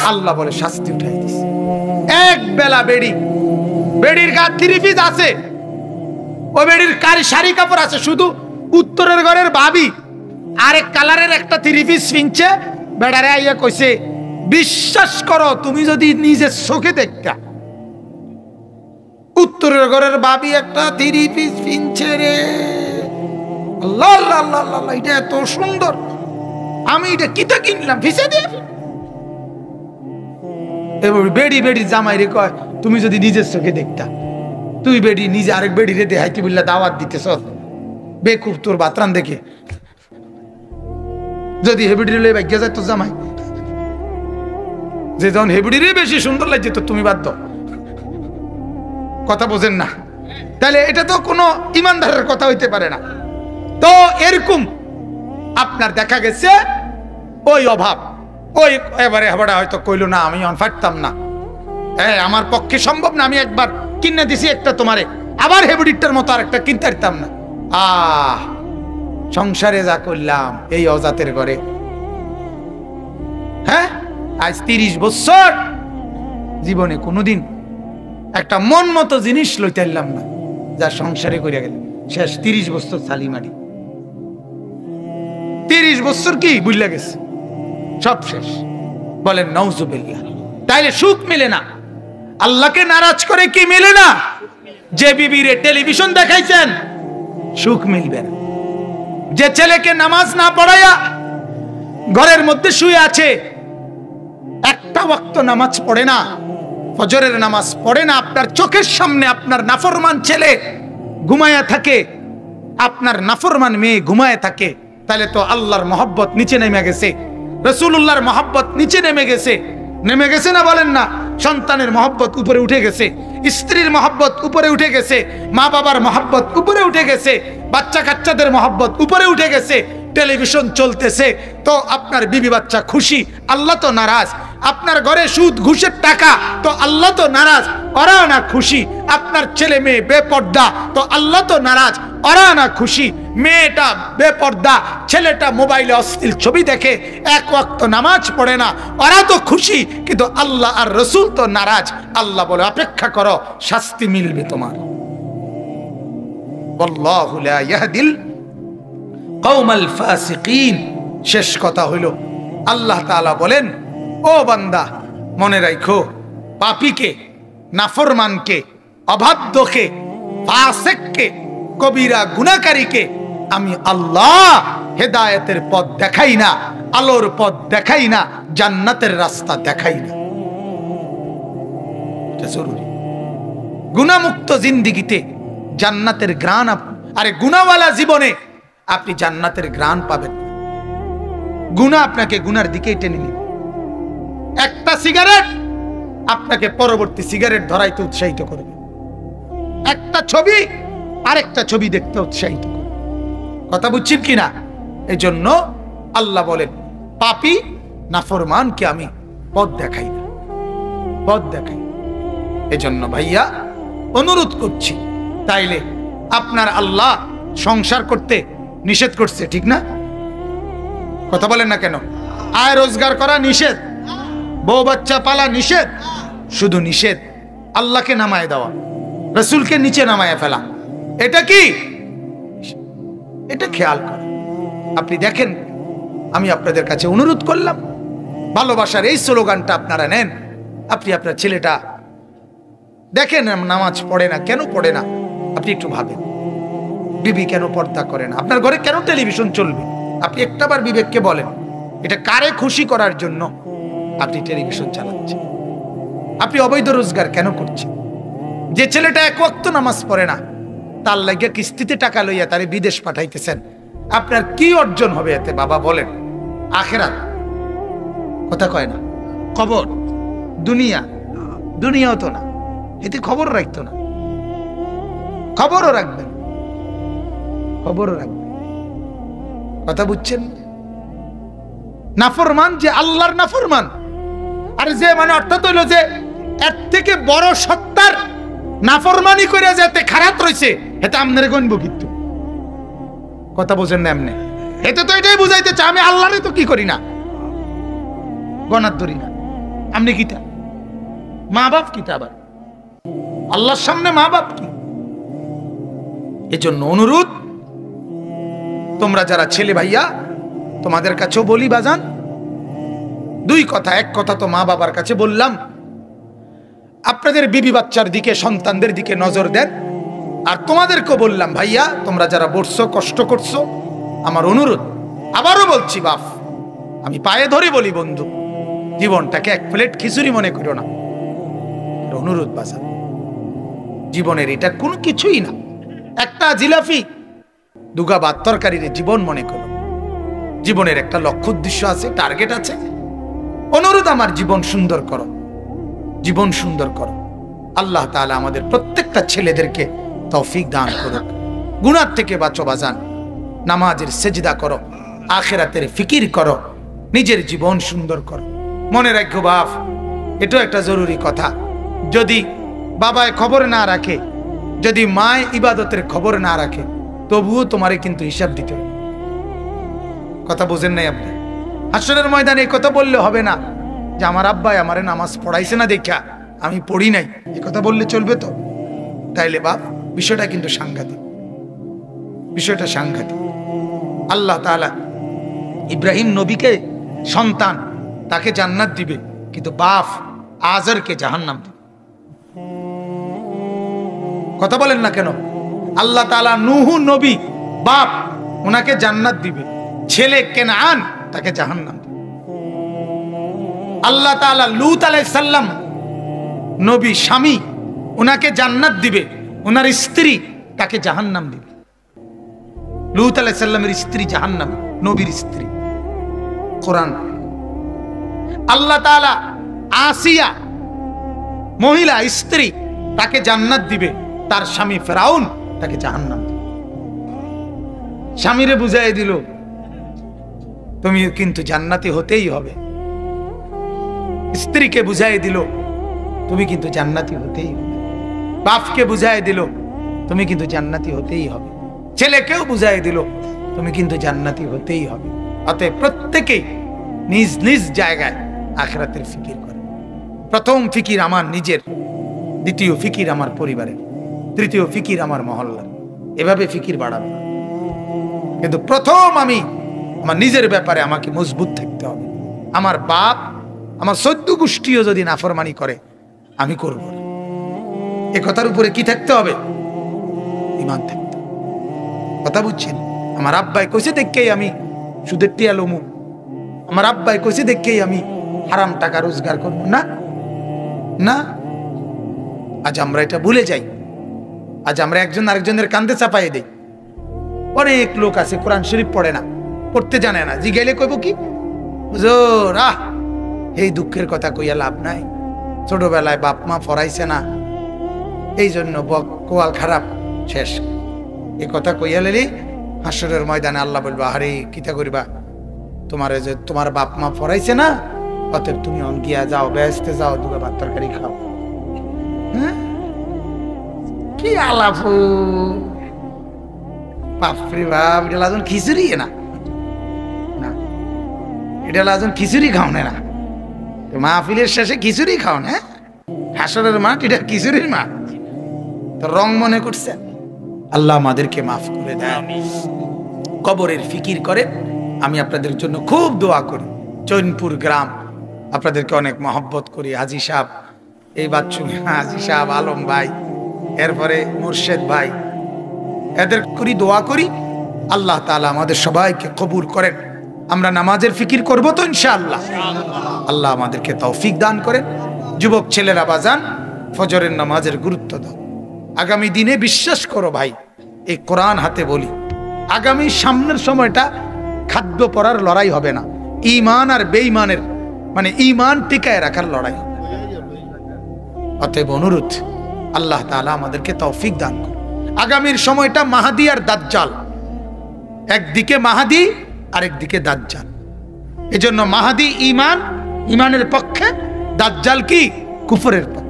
আল্লাহ বলে শাস্তি উঠাই দিস। এক বেলা বেড়ির গা 3 পিস আছে, ও বেড়ির শাড়ি কাপড় আছে, শুধু উত্তরের ঘরের ভাবি আরেক কালারের একটা 3 পিস কিনছে। বেড়ারে আইয়া কইছে, বিশ্বাস করো তুমি যদি নিজের চোখে দেখতা, উত্তরের ঘরের ভাবি একটা 3 পিস কিনছে রে, আল্লাহ আল্লাহ আল্লাহ আল্লাহ, এটা এত সুন্দর, আমি এটা কিতা কিনলাম ফিসে দিয়ে। বেড়ি জামাই রে কয়, তুমি যদি নিজের চোখে দেখতা, তুই বেড়ি নিজে আরেক বেড়ি রে দেখাইতে বললা দাওয়াত দিতেছ, বেকুব তোর বাতরান দেখে। যদি হেবিডি রে ভাগ্য যায় তোর জামাই, যে যখন হেবিডি রে বেশি সুন্দর লাগছে তো তুমি বাদ দাও, কথা বোঝেন না? তাহলে এটা তো কোনো ইমানদারের কথা হইতে পারে না। তো এরকম আপনার দেখা গেছে ওই অভাব, ওই এবারে হয়তো কইলো না আমি পারতাম না, আমার পক্ষে সম্ভব না, আমি একবার কিনে দিছি একটা তোমারে, আবার হেবিডিটার মতো আরেকটা কিনতে পারতাম না। সংসারে যা করলাম এই অজাতের ঘরে, হ্যাঁ আজ 30 বছর জীবনে কোনোদিন একটা মন মতো জিনিস লইতে পারলাম না, যা সংসারে করিয়া গেল শেষ। 30 বছর সালিমারি, 30 বছর কি বুঝলা গেছে, সব শেষ। বলেন নাউজুবিল্লাহ। তাইলে সুখ মিলে না, আল্লাহকে নারাজ করে কি মিলে না? যে বিবিরে টেলিভিশন দেখাইছেন সুখ মিলবে না, যে ছেলেকে নামাজ না পড়াইয়া ঘরের মধ্যে শুয়ে আছে, একটা ওয়াক্ত নামাজ পড়ে না, ফজরের নামাজ পড়ে না, আপনার চোখের সামনে আপনার নাফরমান ছেলে ঘুমায়া থাকে, আপনার নাফরমান মেয়ে ঘুমায় থাকে, তাহলে তো আল্লাহর মহব্বত নিচে নেমে গেছে, রাসূলুল্লাহর মহব্বত নিচে নেমে গেছে না বলেন না? সন্তানের মহব্বত উপরে উঠে গেছে, স্ত্রীর মহব্বত উপরে উঠে গেছে, মা বাবার মহব্বত উপরে উঠে গেছে, বাচ্চা কাচ্চাদের মহব্বত উপরে উঠে গেছে। টেলিভিশন চলতেছে তো আপনার বিবি বাচ্চা খুশি, আল্লাহ তো নারাজ। আপনার ঘরে সুদ ঘুষের টাকা তো আল্লাহ তো নারাজ, ওরা না খুশি। আপনার ছেলে মেয়ে বেপর্দা তো আল্লাহ তো নারাজ, ওরা না খুশি। মেয়েটা বেপর্দা, ছেলেটা মোবাইলে অশ্লীল ছবি দেখে, এক ওয়াক্ত নামাজ পড়ে না, ওরা তো খুশি, কিন্তু আল্লাহ আর রসুল তো নারাজ। আল্লাহ বলে অপেক্ষা করো, শাস্তি মিলবে তোমার। আল্লাহু লা ইয়াহদিল কওমাল ফাসিকিন। শেষ কথা হইল আল্লাহ তাআলা বলেন, ও বান্দা মনে রাখো, পাপীকে, নাফরমানকে, অবাধ্যকে, ফাসিককে, কবিরা গুনাহকারীকে আমি আল্লাহ হেদায়েতের পথ দেখাই না, আলোর পথ দেখাই না, জান্নাতের রাস্তা দেখাই না। এটা জরুরি। গুনাহমুক্ত জিন্দেগিতে জান্নাতের ঘ্রাণ, আরে গুনাহওয়ালা জীবনে আপনি জান্নাতের ঘ্রাণ পাবেন। গুনাহ আপনাকে গুনার দিকেই টেনে নিবে। একটা সিগারেট আপনাকে পরবর্তী সিগারেট ধরাইতে উৎসাহিত করবে, একটা ছবি আরেকটা ছবি দেখতে উৎসাহিত করবে। কথা বুঝছেন কিনা? এই জন্য আল্লাহ বলেন, পাপী নাফরমানকে আমি পথ দেখাই না, পথ দেখাই। এজন্য ভাইয়া অনুরোধ করছি, তাইলে আপনার আল্লাহ সংসার করতে নিষেধ করছে, ঠিক না? কথা বলেন না কেন? আয় রোজগার করা নিষেধ, বউ বাচ্চা পালা নিষেধ, শুধু নিষেধ আল্লাহকে নামায় দেওয়া, রসুলকে নিচে নামায় ফেলা। এটা কি? এটা খেয়াল করেন। আপনি দেখেন, আমি আপনাদের কাছে অনুরোধ করলাম, ভালোবাসার এই স্লোগানটা আপনারা নেন। আপনি আপনার ছেলেটা দেখেন নামাজ পড়ে না, কেন পড়ে না? আপনি একটু ভাবেন, বিবি কেন পর্দা করে না? আপনার ঘরে কেন টেলিভিশন চলবে? আপনি একটাবার বিবেককে বলেন, এটা কারে খুশি করার জন্য আপনি টেলিভিশন চালাচ্ছেন? আপনি অবৈধ রোজগার কেন করছেন? যে ছেলেটা এক ওয়াক্ত নামাজ পড়ে না, তার লাগিয়া কিস্তিতে টাকা লইয়া তারে বিদেশ পাঠাইতেছেন, আপনার কি অর্জন হবে এতে? বাবা বলেন, আখিরাত কথা কয় না, কবর, দুনিয়াও তো না, এতে খবর রাখতো না। খবরও রাখবেন, খবরও রাখবেন। কথা বুঝছেন? নাফরমান যে আল্লাহর নাফরমান, আর যে মানে অর্থাৎ হইল যে এর থেকে বড় সত্তার নাফরমানি করে যেতে খারাপ রয়েছে, এটা আপনার গণব কিন্তু। কথা বোঝেন না? এমনি এতে তো এটাই বুঝাইতে চাই, আমি আল্লাহরে তো কি করি না, গণার ধরি না, আপনি কিতা মা বাপ কিতা আবার আল্লাহর সামনে মা বাপ কি? এজন্য অনুরোধ, তোমরা যারা ছেলে ভাইয়া তোমাদের কাছেও বলি বাজান, দুই কথা। এক কথা তো মা বাবার কাছে বললাম, আপনাদের বিবি বাচ্চার দিকে সন্তানদের দিকে নজর দেন। আর তোমাদেরকেও বললাম ভাইয়া, তোমরা যারা বসছো কষ্ট করছো, আমার অনুরোধ আবারও বলছি বাপ, আমি পায়ে ধরে বলি বন্ধু, জীবনটাকে এক প্লেট খিচুড়ি মনে করো না। অনুরোধ বাজান, জীবনের এটা কোনো কিছুই না, একটা জিলাপি দুগা ভাত তরকারির জীবন মনে করো। জীবনের একটা লক্ষ্য উদ্দেশ্য আছে, টার্গেট আছে। অনুরোধ আমার জীবন সুন্দর করো, জীবন সুন্দর করো। আল্লাহ তাআলা আমাদের প্রত্যেকটা ছেলেদেরকে তৌফিক দান করুক। গুনাহ থেকে বাঁচো বাজান, নামাজের সেজদা করো, আখিরাতের ফিকির করো, নিজের জীবন সুন্দর করো। মনে রাখো বাপ, এটাও একটা জরুরি কথা, যদি বাবায় খবর না রাখে, যদি মায় ইবাদতের খবর না রাখে, তবুও তোমারে কিন্তু হিসাব দিতে হবে। কথা বুঝেন নাই আপনি? হাসরের ময়দানে এই কথা বললে হবে না যে আমার আব্বাই আমারে নামাজ পড়াইছে না দেখা আমি পড়ি নাই, এই কথা বললে চলবে তো? তাইলে বাপ বিষয়টা কিন্তু সাংঘাতিক, বিষয়টা সাংঘাতিক। আল্লাহ তাআলা ইব্রাহিম নবীকে সন্তান, তাকে জান্নাত দিবে, কিন্তু বাপ আজরকে জাহান্নাম দিবে। কথা বলেন না কেন? আল্লাহ তাআলা নূহ নবী বাপ, ওনাকে জান্নাত দিবে, ছেলে কেনান তাকে জাহান্নাম দিবে। আল্লাহ তাআলা লূত আলাইহিস সালাম নবী স্বামী, ওনাকে জান্নাত দিবে, ওনার স্ত্রী তাকে জাহান্নাম দিবে। লূত আলাইহিস সালামের স্ত্রী জাহান্নাম, নবীর স্ত্রী। কোরআন। আল্লাহ তাআলা আসিয়া মহিলা স্ত্রী, তাকে জান্নাত দিবে, তার স্বামী ফেরাউন তাকে জাহান্নাম দিবে। স্বামীরে বুঝাই দিল তুমি কিন্তু জান্নাতি হতেই হবে, স্ত্রীকে বুঝাই দিল তুমি কিন্তু জান্নাতি হতেই হবে, বাপকে বুঝাই দিল তুমি কিন্তু জান্নাতি হতেই হবে, ছেলেকেও বুঝাই দিল তুমি কিন্তু জান্নাতি হতেই হবে। অতএব প্রত্যেকেই নিজ নিজ জায়গায় আখিরাতের ফিকির করে। প্রথম ফিকির আমার নিজের, দ্বিতীয় ফিকির আমার পরিবারের, তৃতীয় ফিকির আমার মহল্লার। এভাবে ফিকির বাড়াবে, কিন্তু প্রথম আমি আমার নিজের ব্যাপারে আমাকে মজবুত থাকতে হবে। আমার বাপ, আমার 14 গোষ্ঠীও যদি নাফরমানি করে আমি করব না, এ কথার উপরে কি থাকতে হবে? ঈমান থাকতে হবে। কথা বুঝছেন? আমার আব্বাই কইছে দেখেই আমি সুদের টিয়া লমু, আমার আব্বাই কইছে দেখেই আমি হারাম টাকা রোজগার করব না, না। আজ আমরা এটা ভুলে যাই, আজ আমরা একজন আরেকজনের কান্দে চাপাই দেই। অনেক লোক আছে কোরআন শরীফ পড়ে না, পড়তে জানে না, জিগাইলে কইব কি হুজুর আহ এই দুঃখের কথা কইয়া লাভ নাই, ছোটবেলায় বাপ মা পড়াইছে না, এই জন্য কোয়াল খারাপ, শেষ। এই কথা কইয়া লেলি হাসরের ময়দানে আল্লাহ বলবা আরে কিতা করিবা, তোমারে যে তোমার বাপ মা পড়াইছে না, অতএব তুমি গিয়া যাও, বেহেশতে যাও, দুটো ভাত তরকারি খাও। হ্যাঁ কি আলাপু বাপরে বাপ, এটা লাজন খিচুড়ি না, না এটা লাজন খিচুড়ি খাওনে না, মাহফিলের শেষে খিচুড়ি খাও না, হাসরের মাঠ এটা খিচুড়ির মাঠ, তো রং মনে করছে। আল্লাহ আমাদেরকে মাফ করে দেয়। কবরের ফিকির করে আমি আপনাদের জন্য খুব দোয়া করি। চৈনপুর গ্রাম আপনাদেরকে অনেক মহব্বত করি। হাজী সাহেব, এই বাচ্চু হাজী সাহেব, আলম ভাই, এরপরে মুর্শেদ ভাই, এদের করি দোয়া করি আল্লাহ তাআলা আমাদের সবাইকে কবুল করেন। আমরা নামাজের ফিকির করব তো ইনশাআল্লাহ। আল্লাহ আমাদেরকে তৌফিক দান করেন। যুবক ছেলেরা বাজান, ফজরের নামাজের গুরুত্ব দাও। আগামী দিনে বিশ্বাস করো ভাই, এই কোরআন হাতে বলি, আগামী সামনের সময়টা খাদ্য পরার লড়াই হবে না, ঈমান আর বেঈমানের মানে ঈমান টিকায় রাখার লড়াই হবে। অতএব অনুরোধ, আল্লাহ তাআলা আমাদেরকে তৌফিক দান করুন। আগামীর সময়টা মাহাদি আর দাজ্জাল, একদিকে মাহাদি আরেকদিকে দাজ্জাল। এজন্য মাহাদি ঈমান, ঈমানের পক্ষে, দাজ্জাল কি কুফরের পক্ষে।